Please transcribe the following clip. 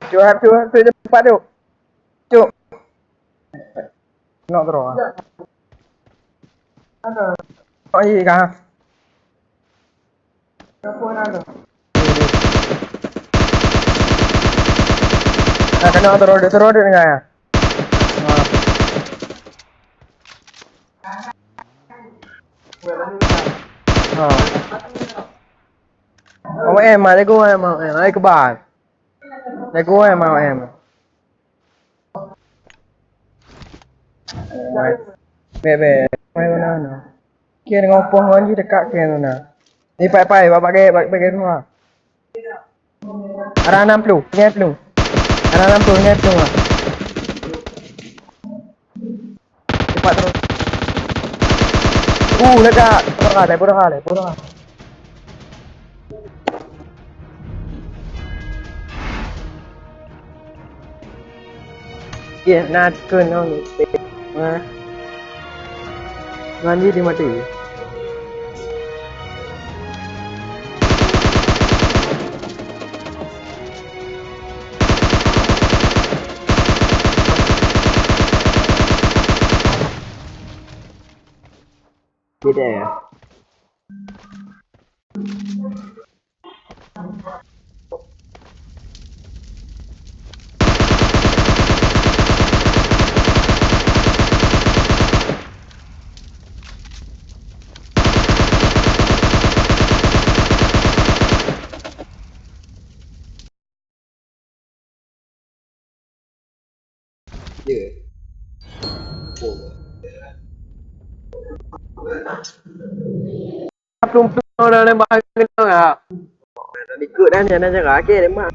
Cuk cepat cuk. Cuk. Tengok terus. Oh iya kah? Nah, kena terus ni kan. Ha. Mau em mà lấy cô em mà lấy cái bài. Lấy cô em mà em. Về quay bên nào nào. Kia ngopo ngon gì dekat kia nào. Ni pai pakai semua. Ada 60, ingat belum? Ada 60, ingat belum? Cepat terus. Dekat. Pura kali. Iya, nak kena ni. Nganji di mati. Beda ya. Belum orang yang bahagia tu ya. Ikut dah ni, nak cakap ke dia mak.